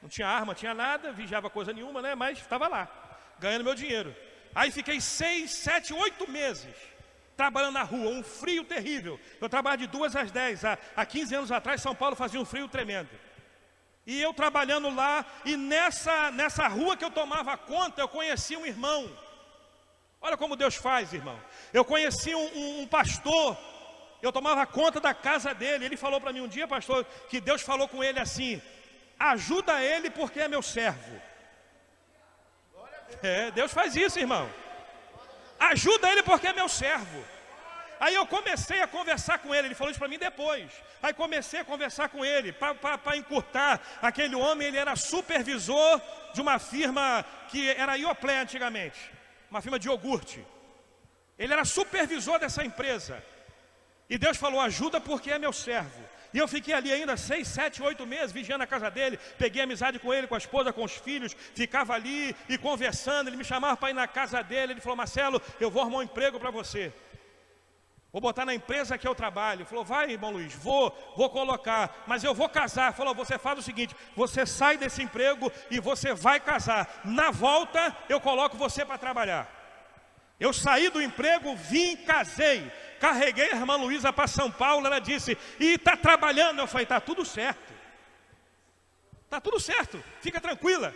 Speaker 1: não tinha arma, tinha nada, vigiava coisa nenhuma, né? Mas estava lá, ganhando meu dinheiro. Aí fiquei 6, 7, 8 meses trabalhando na rua, um frio terrível. Eu trabalhava de 2 às 10. Há 15 anos atrás, São Paulo fazia um frio tremendo. E eu trabalhando lá, e nessa rua que eu tomava conta, eu conheci um irmão. Olha como Deus faz, irmão. Eu conheci um pastor, eu tomava conta da casa dele. Ele falou para mim um dia, pastor, que Deus falou com ele assim, ajuda ele porque é meu servo. Deus faz isso, irmão. Ajuda ele porque é meu servo. Aí eu comecei a conversar com ele, ele falou isso para mim depois. Aí comecei a conversar com ele, para encurtar. Aquele homem, ele era supervisor de uma firma que era Yoplait antigamente, uma firma de iogurte. Ele era supervisor dessa empresa. E Deus falou, ajuda porque é meu servo. E eu fiquei ali ainda 6, 7, 8 meses, vigiando a casa dele. Peguei amizade com ele, com a esposa, com os filhos. Ficava ali e conversando. Ele me chamava para ir na casa dele. Ele falou, Marcelo, eu vou arrumar um emprego para você. Vou botar na empresa que eu trabalho. Ele falou, vai, irmão Luiz, vou colocar. Mas eu vou casar. Falou, você faz o seguinte, você sai desse emprego e você vai casar. Na volta, eu coloco você para trabalhar. Eu saí do emprego, vim, casei. Carreguei a irmã Luísa para São Paulo. Ela disse, e está trabalhando? Eu falei, está tudo certo. Está tudo certo, fica tranquila.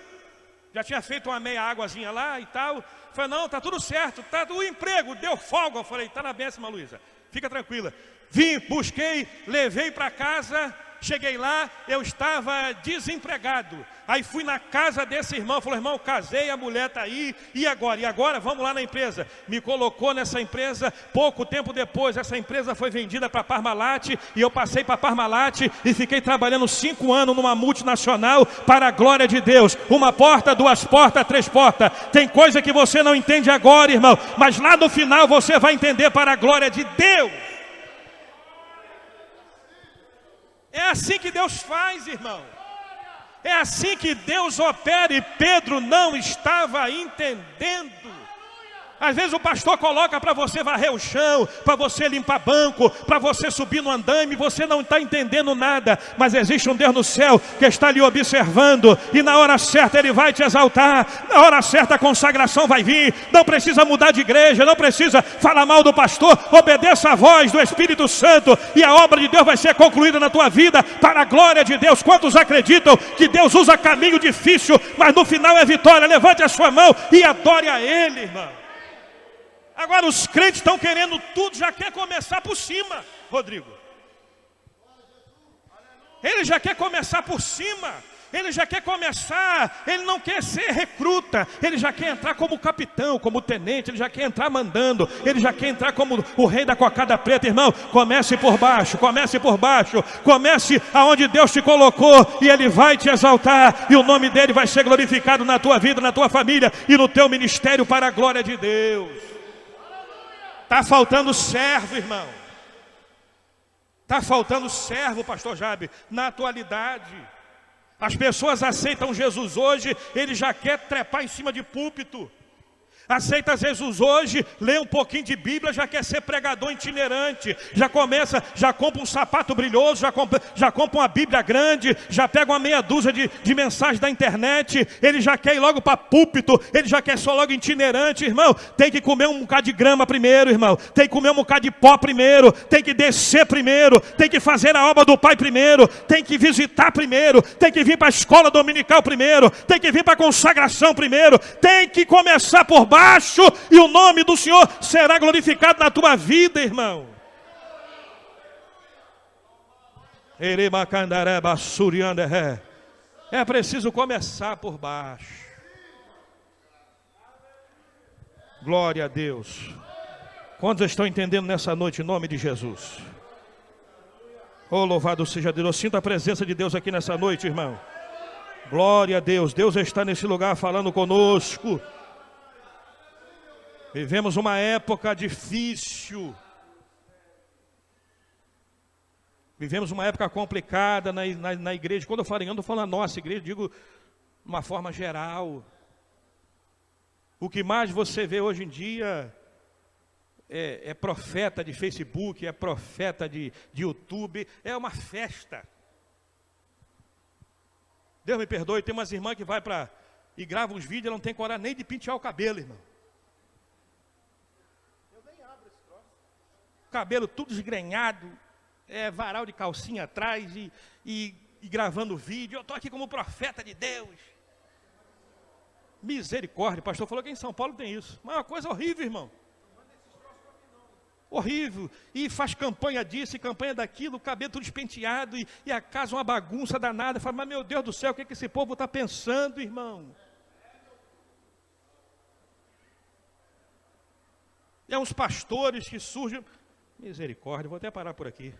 Speaker 1: Já tinha feito uma meia águazinha lá e tal. Eu falei, não, está tudo certo. Tá, o emprego deu folga. Eu falei, está na benção, irmã Luísa, fica tranquila. Vim, busquei, levei para casa. Cheguei lá, eu estava desempregado. Aí fui na casa desse irmão, falou, irmão, casei, a mulher está aí, e agora? E agora vamos lá na empresa. Me colocou nessa empresa, pouco tempo depois, essa empresa foi vendida para a Parmalat, e eu passei para a Parmalat e fiquei trabalhando 5 anos numa multinacional para a glória de Deus. 1 porta, 2 portas, 3 portas. Tem coisa que você não entende agora, irmão, mas lá no final você vai entender para a glória de Deus. É assim que Deus faz, irmão. É assim que Deus opera, e Pedro não estava entendendo Às vezes o pastor coloca para você varrer o chão, para você limpar banco, para você subir no andaime, você não está entendendo nada, mas existe um Deus no céu que está ali observando, e na hora certa Ele vai te exaltar, na hora certa a consagração vai vir. Não precisa mudar de igreja, não precisa falar mal do pastor, obedeça a voz do Espírito Santo, e a obra de Deus vai ser concluída na tua vida, para a glória de Deus. Quantos acreditam que Deus usa caminho difícil, mas no final é vitória? Levante a sua mão e adore a Ele, irmão. Agora os crentes estão querendo tudo, já quer começar por cima, Rodrigo. Ele já quer começar por cima, ele já quer começar, ele não quer ser recruta, ele já quer entrar como capitão, como tenente, ele já quer entrar mandando, ele já quer entrar como o rei da cocada preta. Irmão, comece por baixo, comece aonde Deus te colocou, e Ele vai te exaltar, e o nome dEle vai ser glorificado na tua vida, na tua família e no teu ministério, para a glória de Deus. Está faltando servo, irmão. Está faltando servo, pastor Jabe, na atualidade. As pessoas aceitam Jesus hoje, ele já quer trepar em cima de púlpito. Aceita Jesus hoje, lê um pouquinho de Bíblia, já quer ser pregador itinerante. Já compra um sapato brilhoso, já compra uma Bíblia grande, já pega uma meia dúzia de mensagens da internet. Ele já quer ir logo para púlpito, ele já quer só logo itinerante. Irmão, tem que comer um bocado de grama primeiro, irmão. Tem que comer um bocado de pó primeiro, tem que descer primeiro, tem que fazer a obra do Pai primeiro, tem que visitar primeiro, tem que vir para a escola dominical primeiro, tem que vir para a consagração primeiro, tem que começar por baixo, e o nome do Senhor será glorificado na tua vida, irmão. É preciso começar por baixo. Glória a Deus. Quantos estão entendendo nessa noite, em nome de Jesus? Oh, louvado seja Deus. Eu sinto a presença de Deus aqui nessa noite, irmão. Glória a Deus. Deus está nesse lugar falando conosco. Vivemos uma época difícil. Vivemos uma época complicada na igreja. Quando eu falo eu não falo a nossa igreja, digo de uma forma geral. O que mais você vê hoje em dia é profeta de Facebook, é profeta de YouTube, é uma festa. Deus me perdoe, tem umas irmãs que vai e gravam uns vídeos, ela não tem coragem nem de pentear o cabelo, irmão. Cabelo tudo desgrenhado, varal de calcinha atrás e gravando vídeo. Eu estou aqui como profeta de Deus. Misericórdia, o pastor falou que em São Paulo tem isso. Mas é uma coisa horrível, irmão. Horrível. E faz campanha disso e campanha daquilo, o cabelo tudo despenteado e a casa uma bagunça danada. Fala, mas meu Deus do céu, o que esse povo está pensando, irmão? É uns pastores que surgem... Misericórdia, vou até parar por aqui.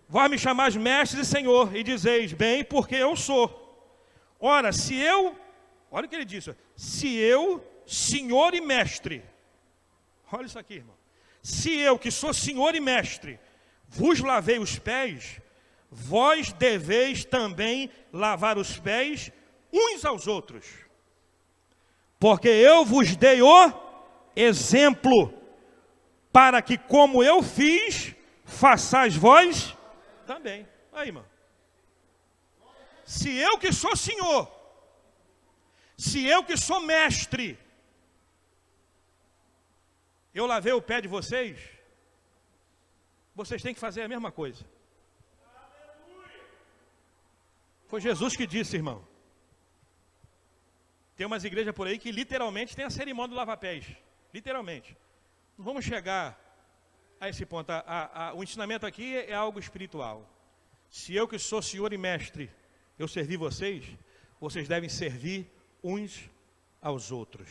Speaker 1: Vós me chamais mestre e senhor, e dizeis, bem, porque eu sou. Ora, olha o que ele disse, se eu, senhor e mestre, olha isso aqui, irmão. Se eu, que sou senhor e mestre, vos lavei os pés, vós deveis também lavar os pés uns aos outros. Porque eu vos dei o exemplo, para que como eu fiz, façais vós também. Aí, irmão. Se eu que sou senhor, se eu que sou mestre, eu lavei o pé de vocês, vocês têm que fazer a mesma coisa. Foi Jesus que disse, irmão. Tem umas igrejas por aí que literalmente tem a cerimônia do lava-pés. Literalmente. Não vamos chegar a esse ponto. O ensinamento aqui é algo espiritual. Se eu que sou senhor e mestre, eu servi vocês, vocês devem servir uns aos outros.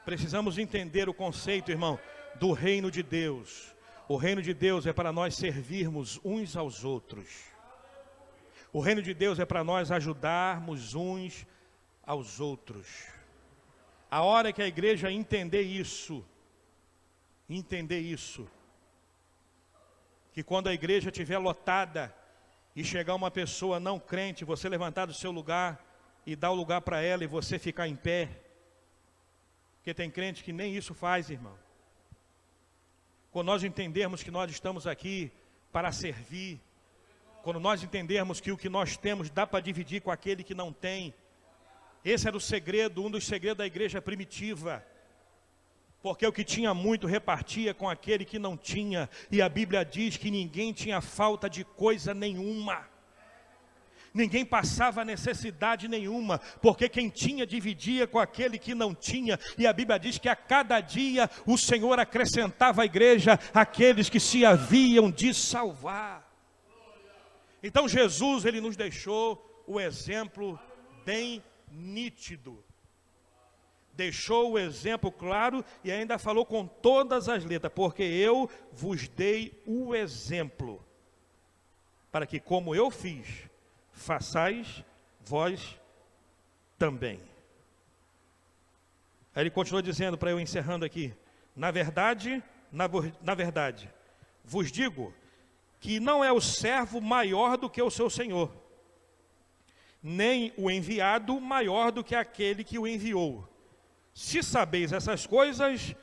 Speaker 1: Precisamos entender o conceito, irmão, do reino de Deus. O reino de Deus é para nós servirmos uns aos outros. O reino de Deus é para nós ajudarmos uns aos outros. A hora que a igreja entender isso, que quando a igreja estiver lotada e chegar uma pessoa não crente, você levantar do seu lugar e dar o lugar para ela e você ficar em pé, Porque tem crente que nem isso faz, irmão. Quando nós entendermos que nós estamos aqui para servir, quando nós entendermos que o que nós temos dá para dividir com aquele que não tem, esse era o segredo, um dos segredos da igreja primitiva. Porque o que tinha muito repartia com aquele que não tinha. E a Bíblia diz que ninguém tinha falta de coisa nenhuma. Ninguém passava necessidade nenhuma, porque quem tinha dividia com aquele que não tinha. E a Bíblia diz que a cada dia o Senhor acrescentava à igreja aqueles que se haviam de salvar. Então Jesus, ele nos deixou o exemplo bem nítido. Deixou o exemplo claro e ainda falou com todas as letras, porque eu vos dei o exemplo, para que como eu fiz, façais vós também. Aí ele continua dizendo, para eu encerrando aqui, na verdade, vos digo que não é o servo maior do que o seu senhor, nem o enviado maior do que aquele que o enviou. Se sabeis essas coisas,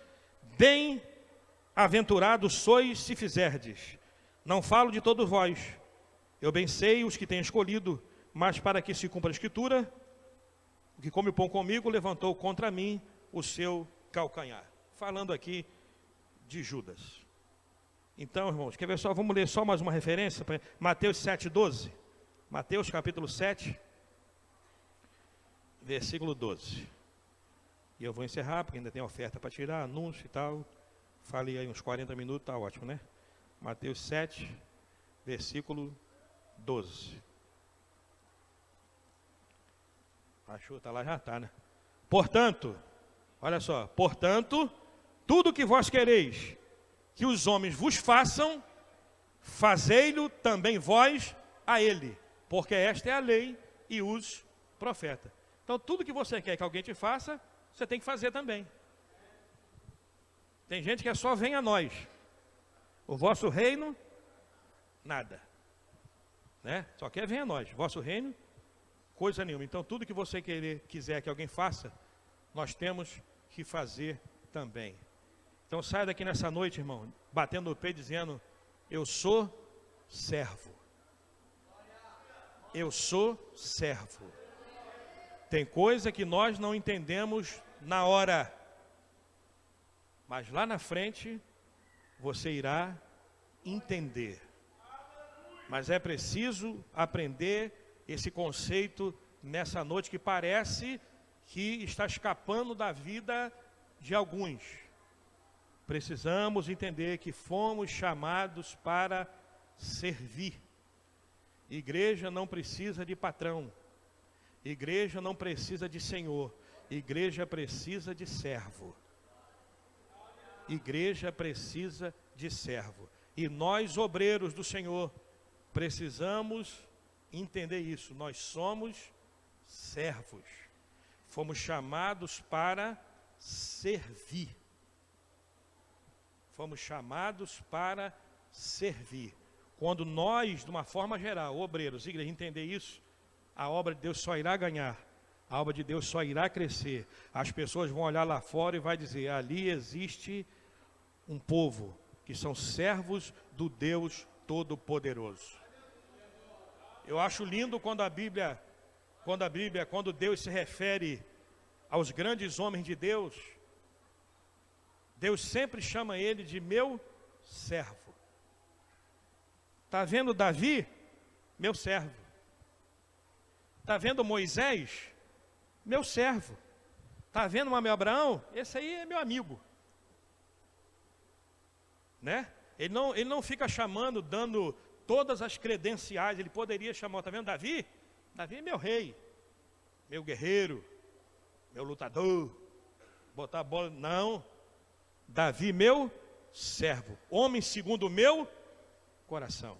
Speaker 1: bem-aventurados sois se fizerdes. Não falo de todos vós, eu bem sei os que tenho escolhido, mas para que se cumpra a Escritura, o que come o pão comigo levantou contra mim o seu calcanhar. Falando aqui de Judas. Então, irmãos, quer ver só? Vamos ler só mais uma referência, Mateus 7,12. Mateus capítulo 7, versículo 12. E eu vou encerrar, porque ainda tem oferta para tirar, anúncio e tal. Falei aí uns 40 minutos, está ótimo, né? Mateus 7, versículo 12. Achou? Está lá, já está, né? Portanto, olha só. Portanto, tudo que vós quereis que os homens vos façam, fazei-lo também vós a ele. Porque esta é a lei e os profetas. Então, tudo que você quer que alguém te faça, você tem que fazer também. Tem gente que é só vem a nós. O vosso reino, nada. Né? Só quer vem a nós. Vosso reino, coisa nenhuma. Então, tudo que você quiser que alguém faça, nós temos que fazer também. Então, saia daqui nessa noite, irmão, batendo o pé dizendo, eu sou servo. Eu sou servo. Tem coisa que nós não entendemos na hora, mas lá na frente você irá entender. Mas é preciso aprender esse conceito nessa noite que parece que está escapando da vida de alguns. Precisamos entender que fomos chamados para servir. Igreja não precisa de patrão. Igreja não precisa de senhor. Igreja precisa de servo. Igreja precisa de servo. E nós, obreiros do Senhor, precisamos entender isso. Nós somos servos. Fomos chamados para servir. Fomos chamados para servir. Quando nós, de uma forma geral, obreiros, igreja, entender isso, a obra de Deus só irá ganhar. A obra de Deus só irá crescer. As pessoas vão olhar lá fora e vai dizer, ali existe um povo que são servos do Deus Todo-Poderoso. Eu acho lindo quando Deus se refere aos grandes homens de Deus, Deus sempre chama ele de meu servo. Está vendo Davi? Meu servo. Está vendo Moisés? Meu servo. Está vendo o meu Abraão? Esse aí é meu amigo. Né? Ele não fica chamando, dando todas as credenciais. Ele poderia chamar, está vendo Davi? Davi é meu rei, meu guerreiro, meu lutador. Botar a bola, não. Davi, meu servo, homem segundo o meu coração.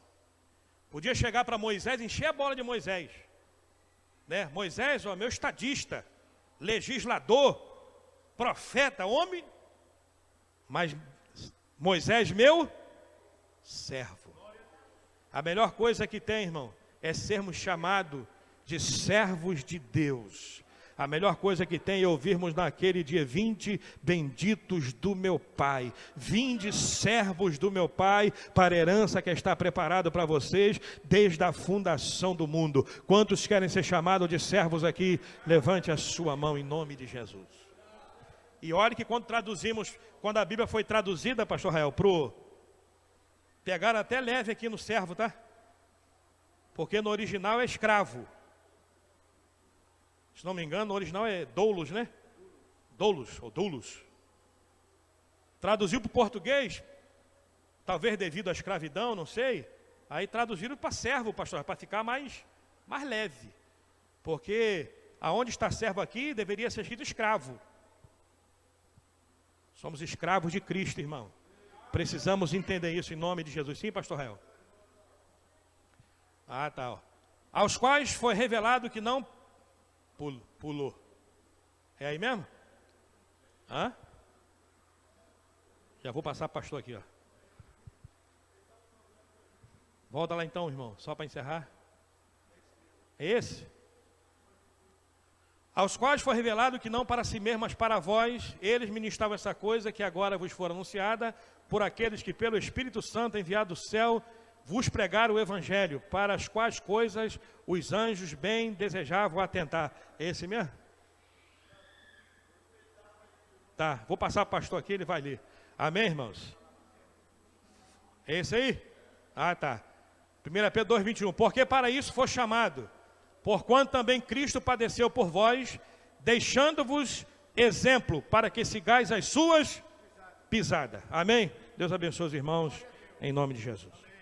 Speaker 1: Podia chegar para Moisés, encher a bola de Moisés, né? Moisés, ó, meu estadista, legislador, profeta, homem. Mas Moisés, meu servo. A melhor coisa que tem, irmão, é sermos chamados de servos de Deus. A melhor coisa que tem é ouvirmos naquele dia: vinde benditos do meu Pai, vinde servos do meu Pai, para a herança que está preparada para vocês desde a fundação do mundo. Quantos querem ser chamados de servos aqui? Levante a sua mão em nome de Jesus. E olhe que quando a Bíblia foi traduzida, pastor Rael, pegaram até leve aqui no servo, tá? Porque no original é escravo. Se não me engano, no original é doulos, né? Doulos, ou doulos. Traduziu para o português, talvez devido à escravidão, não sei. Aí traduziram para servo, pastor, para ficar mais leve. Porque aonde está servo aqui, deveria ser escrito escravo. Somos escravos de Cristo, irmão. Precisamos entender isso em nome de Jesus. Sim, pastor Rael? Ah, tá. Ó. Aos quais foi revelado que não... Pulou. É aí mesmo? Hã? Já vou passar para o pastor aqui, ó. Volta lá então, irmão, só para encerrar. É esse? Aos quais foi revelado que não para si mesmo, mas para vós, eles ministravam essa coisa que agora vos for anunciada, por aqueles que pelo Espírito Santo enviado do céu, vos pregaram o Evangelho, para as quais coisas os anjos bem desejavam atentar. É esse mesmo? Tá, vou passar para o pastor aqui, ele vai ler. Amém, irmãos? É esse aí? Ah, tá. 1 Pedro 2,21. Porque para isso foi chamado, porquanto também Cristo padeceu por vós, deixando-vos exemplo, para que sigais as suas pisadas. Amém? Deus abençoe os irmãos, em nome de Jesus.